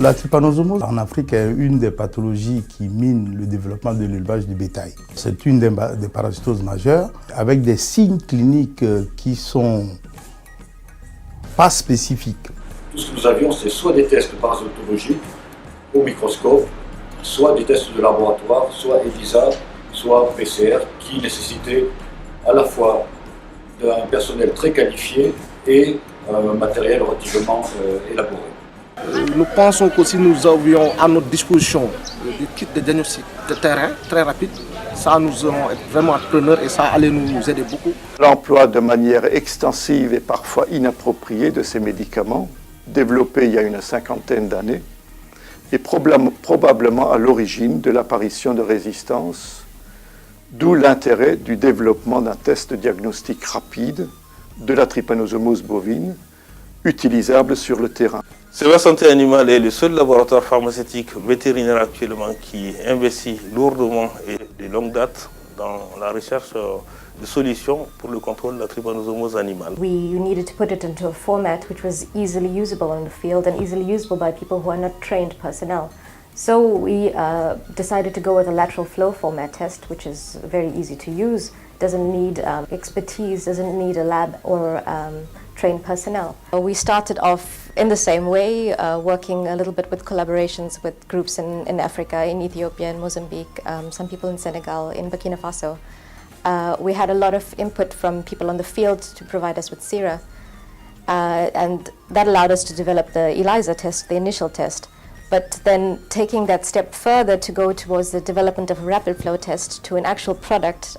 La trypanosomose en Afrique est une des pathologies qui mine le développement de l'élevage du bétail. C'est une des parasitoses majeures avec des signes cliniques qui sont pas spécifiques. Tout ce que nous avions, c'est soit des tests parasitologiques au microscope, soit des tests de laboratoire, soit ELISA, soit PCR, qui nécessitaient à la fois un personnel très qualifié et un matériel relativement élaboré. Nous pensons que si nous avions à notre disposition des kits de diagnostic de terrain très rapide, ça nous allons être vraiment preneurs et ça allait nous aider beaucoup. L'emploi de manière extensive et parfois inappropriée de ces médicaments, développés il y a une cinquantaine d'années, est probablement à l'origine de l'apparition de résistance, d'où l'intérêt du développement d'un test diagnostic rapide de la trypanosomose bovine, utilisable sur le terrain. CEVA Santé Animale est le seul laboratoire pharmaceutique vétérinaire actuellement qui investit lourdement et de longue date dans la recherche de solutions pour le contrôle de la trypanosomose animale. We needed to put it into a format which was easily usable in the field and easily usable by people who are not trained personnel. So we decided to go with a lateral flow format test, which is very easy to use, doesn't need expertise, doesn't need a lab or trained personnel. We started off in the same way, working a little bit with collaborations with groups in Africa, in Ethiopia, in Mozambique, some people in Senegal, in Burkina Faso. We had a lot of input from people on the field to provide us with sera, and that allowed us to develop the ELISA test, the initial test. But then taking that step further to go towards the development of a rapid flow test to an actual product,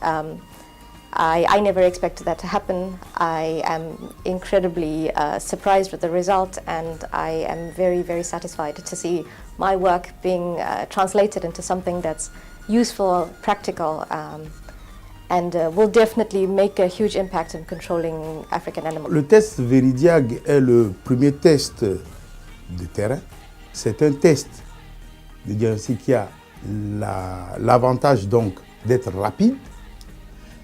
I never expected that to happen. I am incredibly surprised with the result, and I am very, very satisfied to see my work being translated into something that's useful, practical, and will definitely make a huge impact in controlling African animals. Le test Veridiag est le premier test de terrain. C'est un test de diagnostic qui a l'avantage donc d'être rapide,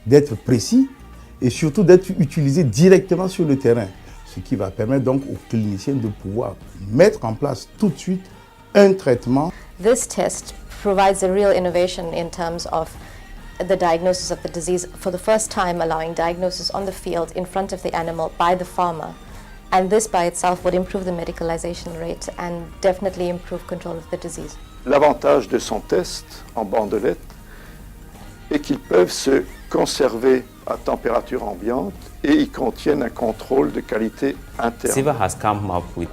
d'être précis et surtout d'être utilisé directement sur le terrain, ce qui va permettre donc aux cliniciens de pouvoir mettre en place tout de suite un traitement. This test provides a real innovation in terms of the diagnosis of the disease, for the first time allowing diagnosis on the field in front of the animal by the farmer. And this by itself would improve the medicalization rate and definitely improve control of the disease. L'avantage de son test en bandelette est qu'ils peuvent se conserver à température ambiante et ils contiennent un contrôle de qualité interne. CEVA has come up with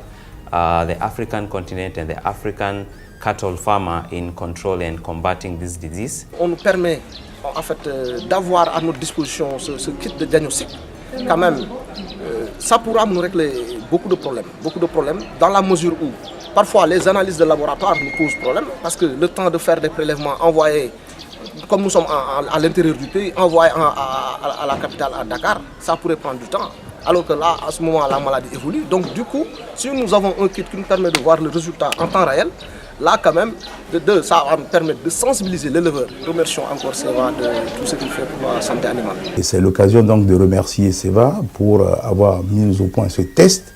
the African continent and the African cattle farmer in control and combating this disease. On nous permet en fait d'avoir à notre disposition ce kit de diagnostic. Quand même, ça pourra nous régler beaucoup de problèmes dans la mesure où parfois les analyses de laboratoire nous posent problème parce que le temps de faire des prélèvements envoyés, comme nous sommes à l'intérieur du pays, envoyés à la capitale, à Dakar, ça pourrait prendre du temps. Alors que là, à ce moment, la maladie évolue. Donc du coup, si nous avons un kit qui nous permet de voir le résultat en temps réel, là quand même, ça va nous permettre de sensibiliser l'éleveur. Remercions encore CEVA de tout ce qu'il fait pour la santé animale. Et c'est l'occasion donc de remercier CEVA pour avoir mis au point ce test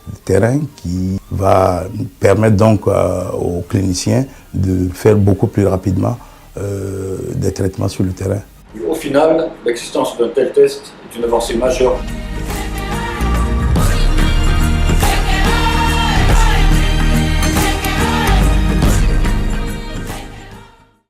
de terrain qui va permettre donc aux cliniciens de faire beaucoup plus rapidement des traitements sur le terrain. Au final, l'existence d'un tel test est une avancée majeure.